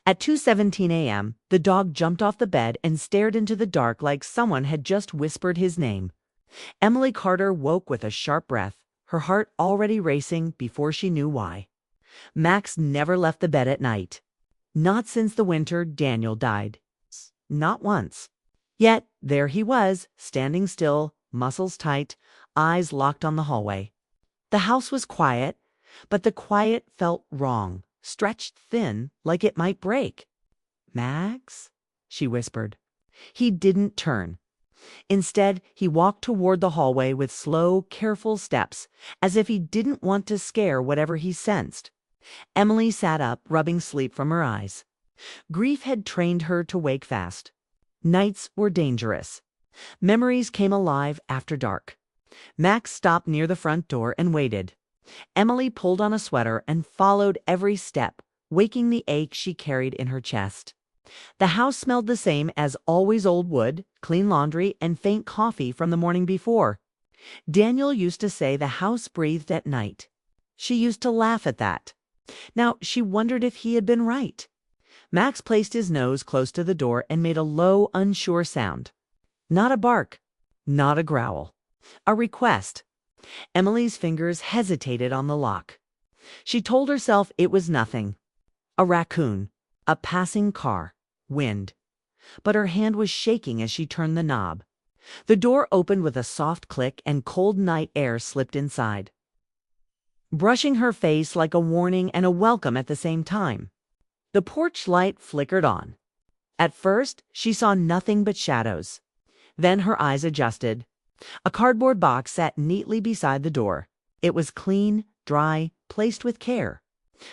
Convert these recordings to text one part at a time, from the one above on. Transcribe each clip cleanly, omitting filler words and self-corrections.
At 2:17 a.m., the dog jumped off the bed and stared into the dark like someone had just whispered his name. Emily Carter woke with a sharp breath, her heart already racing before she knew why. Max never left the bed at night. Not since the winter Daniel died. Not once. Yet there he was, standing still, muscles tight, eyes locked on the hallway. The house was quiet, but the quiet felt wrong, stretched thin, like it might break. "Max?" she whispered. He didn't turn. Instead, he walked toward the hallway with slow, careful steps, as if he didn't want to scare whatever he sensed. Emily sat up, rubbing sleep from her eyes. Grief had trained her to wake fast. Nights were dangerous. Memories came alive after dark. Max stopped near the front door and waited. Emily pulled on a sweater and followed every step, waking the ache she carried in her chest. The house smelled the same as always: old wood, clean laundry, and faint coffee from the morning before. Daniel used to say the house breathed at night. She used to laugh at that. Now she wondered if he had been right. Max placed his nose close to the door and made a low, unsure sound. Not a bark, not a growl. A request. Emily's fingers hesitated on the lock. She told herself it was nothing. A raccoon, a passing car, wind. But her hand was shaking as she turned the knob. The door opened with a soft click and cold night air slipped inside, brushing her face like a warning and a welcome at the same time. The porch light flickered on. At first, she saw nothing but shadows. Then her eyes adjusted. A cardboard box sat neatly beside the door. It was clean, dry, placed with care.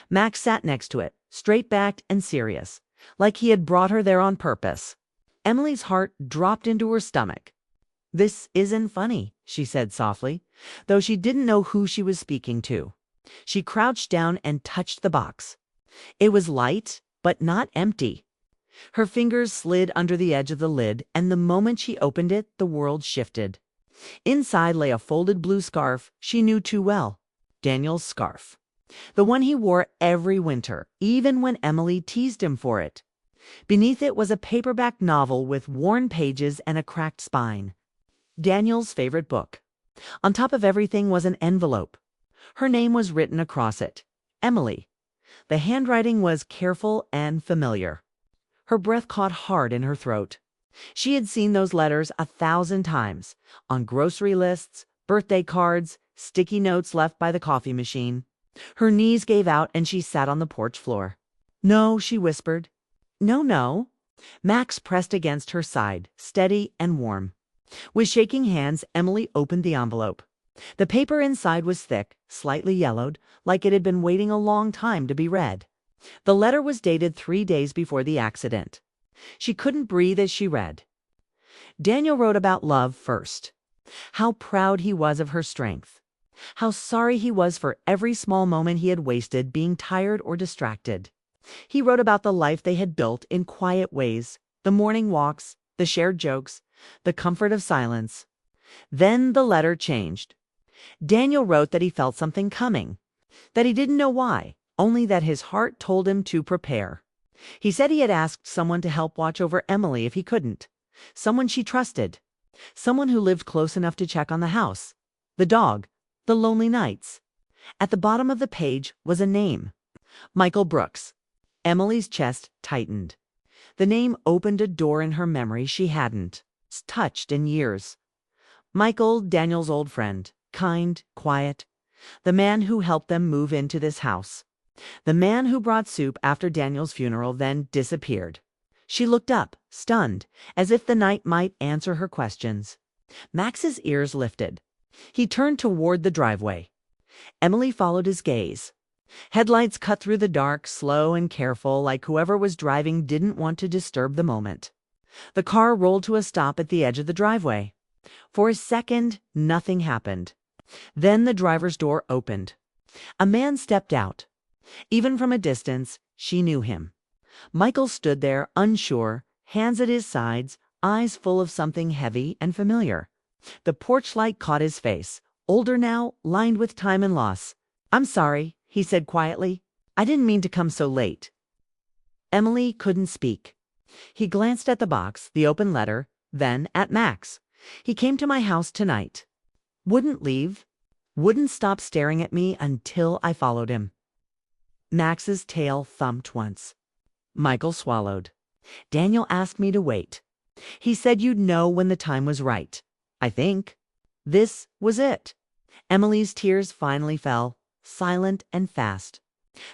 Max sat next to it, straight-backed and serious, like he had brought her there on purpose. Emily's heart dropped into her stomach. "This isn't funny," she said softly, though she didn't know who she was speaking to. She crouched down and touched the box. It was light, but not empty. Her fingers slid under the edge of the lid, and the moment she opened it, the world shifted. Inside lay a folded blue scarf she knew too well. Daniel's scarf. The one he wore every winter, even when Emily teased him for it. Beneath it was a paperback novel with worn pages and a cracked spine. Daniel's favorite book. On top of everything was an envelope. Her name was written across it. Emily. The handwriting was careful and familiar. Her breath caught hard in her throat. She had seen those letters 1,000 times, on grocery lists, birthday cards, sticky notes left by the coffee machine. Her knees gave out and she sat on the porch floor. "No," she whispered. "No, no." Max pressed against her side, steady and warm. With shaking hands, Emily opened the envelope. The paper inside was thick, slightly yellowed, like it had been waiting a long time to be read. The letter was dated 3 days before the accident. She couldn't breathe as she read. Daniel wrote about love first. How proud he was of her strength. How sorry he was for every small moment he had wasted being tired or distracted. He wrote about the life they had built in quiet ways, the morning walks, the shared jokes, the comfort of silence. Then the letter changed. Daniel wrote that he felt something coming, that he didn't know why, only that his heart told him to prepare. He said he had asked someone to help watch over Emily if he couldn't. Someone she trusted. Someone who lived close enough to check on the house. The dog. The lonely nights. At the bottom of the page was a name. Michael Brooks. Emily's chest tightened. The name opened a door in her memory she hadn't touched in years. Michael, Daniel's old friend. Kind, quiet. The man who helped them move into this house. The man who brought soup after Daniel's funeral, then disappeared. She looked up, stunned, as if the night might answer her questions. Max's ears lifted. He turned toward the driveway. Emily followed his gaze. Headlights cut through the dark, slow and careful, like whoever was driving didn't want to disturb the moment. The car rolled to a stop at the edge of the driveway. For a second, nothing happened. Then the driver's door opened. A man stepped out. Even from a distance, she knew him. Michael stood there, unsure, hands at his sides, eyes full of something heavy and familiar. The porch light caught his face, older now, lined with time and loss. "I'm sorry," he said quietly. "I didn't mean to come so late." Emily couldn't speak. He glanced at the box, the open letter, then at Max. He came to my house tonight. Wouldn't leave. Wouldn't stop staring at me until I followed him. Max's tail thumped once. Michael swallowed. Daniel asked me to wait. He said you'd know when the time was right. I think. This was it. Emily's tears finally fell, silent and fast.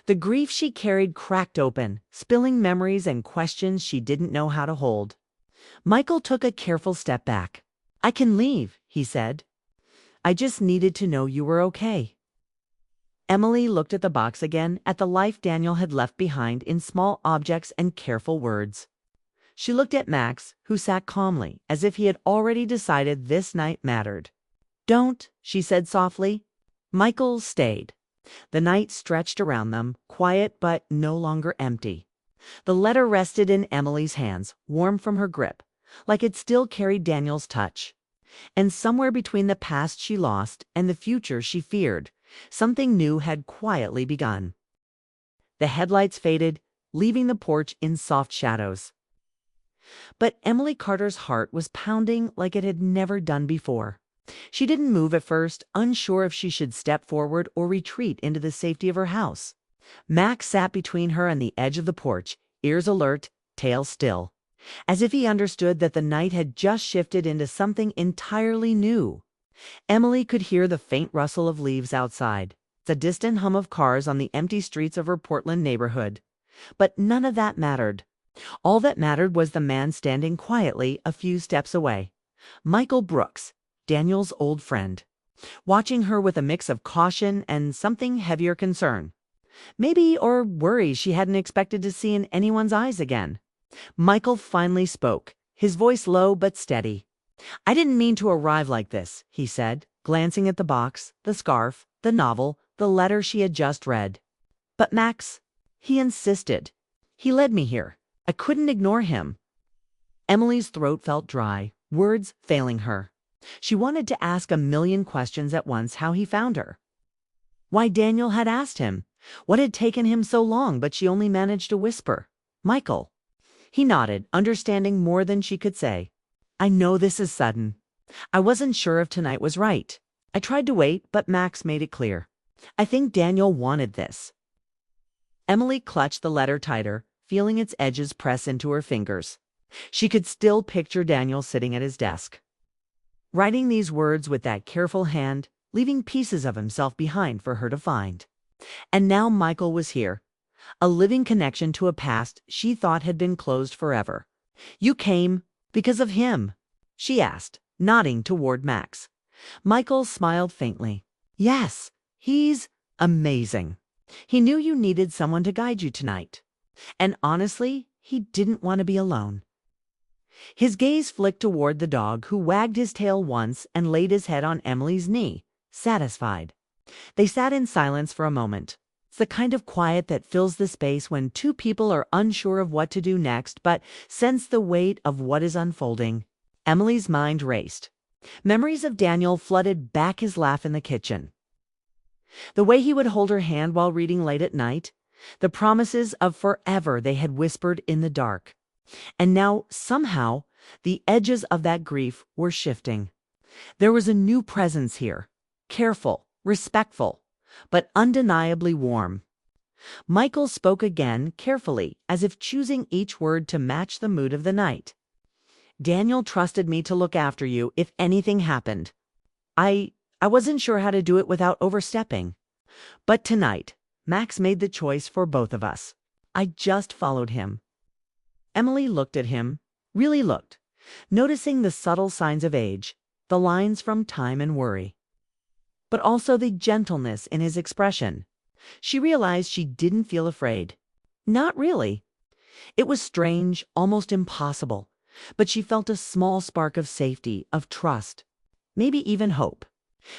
The grief she carried cracked open, spilling memories and questions she didn't know how to hold. Michael took a careful step back. I can leave, he said. I just needed to know you were okay. Emily looked at the box again, at the life Daniel had left behind in small objects and careful words. She looked at Max, who sat calmly, as if he had already decided this night mattered. Don't, she said softly. Michael stayed. The night stretched around them, quiet but no longer empty. The letter rested in Emily's hands, warm from her grip, like it still carried Daniel's touch. And somewhere between the past she lost and the future she feared, something new had quietly begun. The headlights faded, leaving the porch in soft shadows. But Emily Carter's heart was pounding like it had never done before. She didn't move at first, unsure if she should step forward or retreat into the safety of her house. Max sat between her and the edge of the porch, ears alert, tail still, as if he understood that the night had just shifted into something entirely new. Emily could hear the faint rustle of leaves outside, the distant hum of cars on the empty streets of her Portland neighborhood. But none of that mattered. All that mattered was the man standing quietly a few steps away. Michael Brooks, Daniel's old friend, watching her with a mix of caution and something heavier concern. Maybe or worry she hadn't expected to see in anyone's eyes again. Michael finally spoke, his voice low but steady. I didn't mean to arrive like this, he said, glancing at the box, the scarf, the novel, the letter she had just read. But Max, he insisted. He led me here. I couldn't ignore him. Emily's throat felt dry, words failing her. She wanted to ask a million questions at once how he found her. Why Daniel had asked him. What had taken him so long, but she only managed to whisper, Michael. He nodded, understanding more than she could say. I know this is sudden. I wasn't sure if tonight was right. I tried to wait, but Max made it clear. I think Daniel wanted this. Emily clutched the letter tighter, feeling its edges press into her fingers. She could still picture Daniel sitting at his desk, writing these words with that careful hand, leaving pieces of himself behind for her to find. And now Michael was here, a living connection to a past she thought had been closed forever. You came because of him, she asked, nodding toward Max. Michael smiled faintly. Yes, he's amazing. He knew you needed someone to guide you tonight. And honestly, he didn't want to be alone. His gaze flicked toward the dog, who wagged his tail once and laid his head on Emily's knee, satisfied. They sat in silence for a moment. It's the kind of quiet that fills the space when two people are unsure of what to do next, but sense the weight of what is unfolding. Emily's mind raced. Memories of Daniel flooded back, his laugh in the kitchen, the way he would hold her hand while reading late at night, the promises of forever they had whispered in the dark. And now, somehow, the edges of that grief were shifting. There was a new presence here, careful, respectful, but undeniably warm. Michael spoke again, carefully, as if choosing each word to match the mood of the night. Daniel trusted me to look after you if anything happened. I wasn't sure how to do it without overstepping. But tonight, Max made the choice for both of us. I just followed him. Emily looked at him, really looked, noticing the subtle signs of age, the lines from time and worry, but also the gentleness in his expression. She realized she didn't feel afraid. Not really. It was strange, almost impossible, but she felt a small spark of safety, of trust, maybe even hope.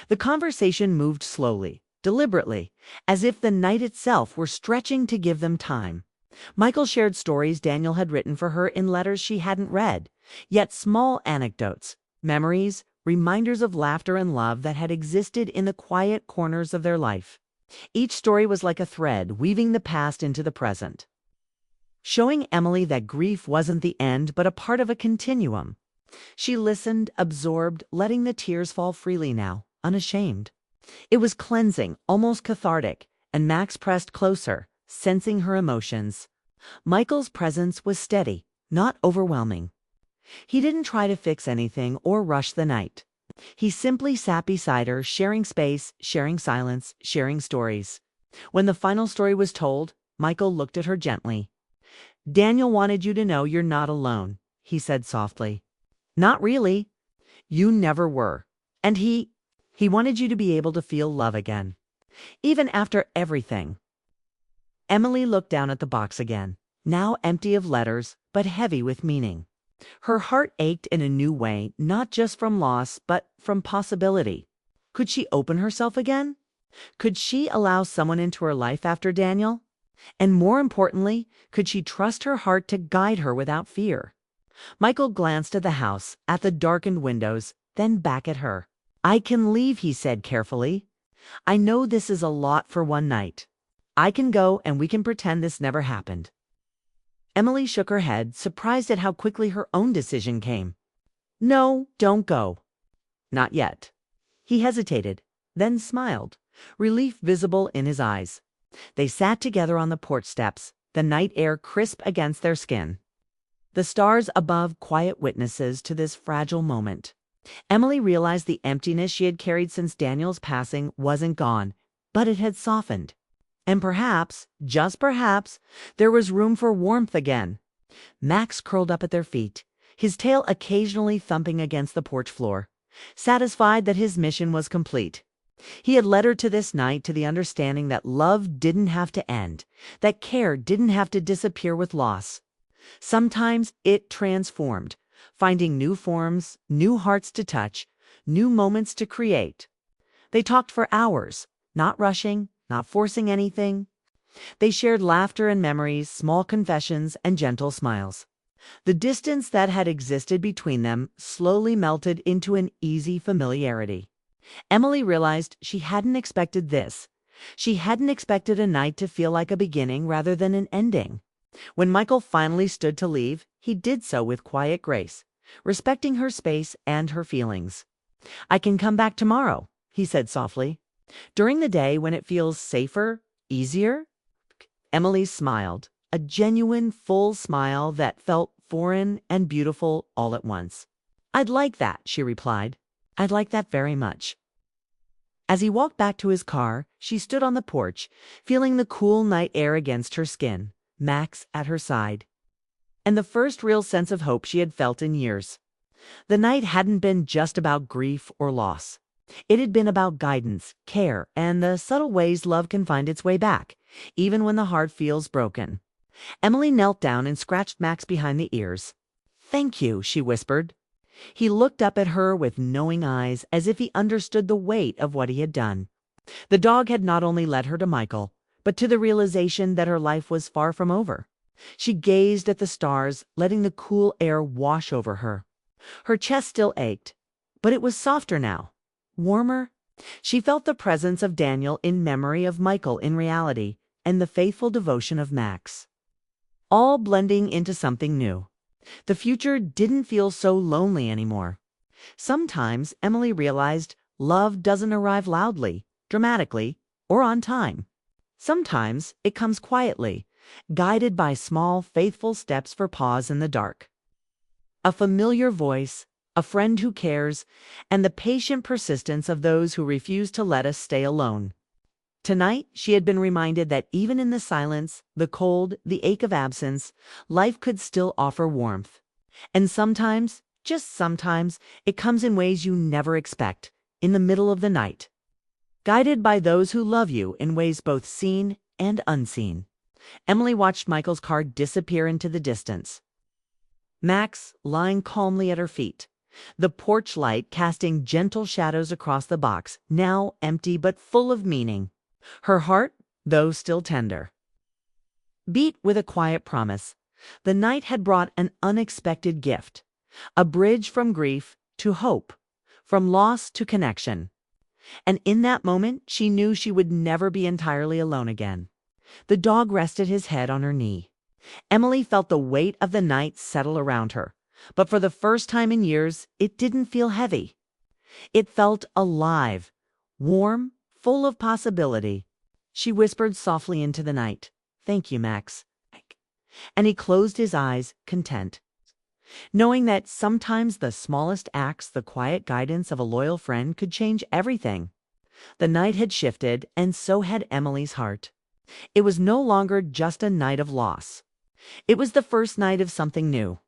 The conversation moved slowly, deliberately, as if the night itself were stretching to give them time. Michael shared stories Daniel had written for her in letters she hadn't read, yet small anecdotes, memories, reminders of laughter and love that had existed in the quiet corners of their life. Each story was like a thread weaving the past into the present. showing Emily that grief wasn't the end but a part of a continuum. She listened, absorbed, letting the tears fall freely now, unashamed. It was cleansing, almost cathartic, and Max pressed closer, sensing her emotions. Michael's presence was steady, not overwhelming. He didn't try to fix anything or rush the night. He simply sat beside her, sharing space, sharing silence, sharing stories. When the final story was told, Michael looked at her gently. "Daniel wanted you to know you're not alone," he said softly. "Not really. You never were. And he wanted you to be able to feel love again, even after everything." Emily looked down at the box again, now empty of letters, but heavy with meaning. Her heart ached in a new way, not just from loss, but from possibility. Could she open herself again? Could she allow someone into her life after Daniel? And more importantly, could she trust her heart to guide her without fear? Michael glanced at the house, at the darkened windows, then back at her. "I can leave," he said carefully. "I know this is a lot for one night. I can go and we can pretend this never happened." Emily shook her head, surprised at how quickly her own decision came. "No, don't go. Not yet." He hesitated, then smiled, relief visible in his eyes. They sat together on the porch steps, the night air crisp against their skin. The stars above quiet witnesses to this fragile moment. Emily realized the emptiness she had carried since Daniel's passing wasn't gone, but it had softened. And perhaps, just perhaps, there was room for warmth again. Max curled up at their feet, his tail occasionally thumping against the porch floor, satisfied that his mission was complete. He had led her to this night to the understanding that love didn't have to end, that care didn't have to disappear with loss. Sometimes it transformed, finding new forms, new hearts to touch, new moments to create. They talked for hours, not rushing, not forcing anything. They shared laughter and memories, small confessions, and gentle smiles. The distance that had existed between them slowly melted into an easy familiarity. Emily realized she hadn't expected this. She hadn't expected a night to feel like a beginning rather than an ending. When Michael finally stood to leave, he did so with quiet grace, respecting her space and her feelings. "I can come back tomorrow," he said softly. "During the day when it feels safer, easier?" Emily smiled, a genuine, full smile that felt foreign and beautiful all at once. "I'd like that," she replied. "I'd like that very much." As he walked back to his car, she stood on the porch, feeling the cool night air against her skin, Max at her side, and the first real sense of hope she had felt in years. The night hadn't been just about grief or loss. It had been about guidance, care, and the subtle ways love can find its way back, even when the heart feels broken. Emily knelt down and scratched Max behind the ears. "Thank you," she whispered. He looked up at her with knowing eyes, as if he understood the weight of what he had done. The dog had not only led her to Michael, but to the realization that her life was far from over. She gazed at the stars, letting the cool air wash over her. Her chest still ached, but it was softer now, warmer. She felt the presence of Daniel in memory of Michael in reality, and the faithful devotion of Max, all blending into something new. The future didn't feel so lonely anymore. Sometimes Emily realized love doesn't arrive loudly, dramatically, or on time. Sometimes it comes quietly, guided by small, faithful steps for pause in the dark. A familiar voice, a friend who cares, and the patient persistence of those who refuse to let us stay alone. Tonight, she had been reminded that even in the silence, the cold, the ache of absence, life could still offer warmth. And sometimes, just sometimes, it comes in ways you never expect, in the middle of the night. Guided by those who love you in ways both seen and unseen. Emily watched Michael's car disappear into the distance. Max lying calmly at her feet, the porch light casting gentle shadows across the box, now empty but full of meaning. Her heart, though still tender, beat with a quiet promise. The night had brought an unexpected gift, a bridge from grief to hope, from loss to connection. And in that moment, she knew she would never be entirely alone again. The dog rested his head on her knee, Emily felt the weight of the night settle around her, but for the first time in years, it didn't feel heavy. It felt alive, warm, full of possibility. She whispered softly into the night, "Thank you, Max." And he closed his eyes, content, knowing that sometimes the smallest acts, the quiet guidance of a loyal friend, could change everything. The night had shifted, and so had Emily's heart. It was no longer just a night of loss. It was the first night of something new.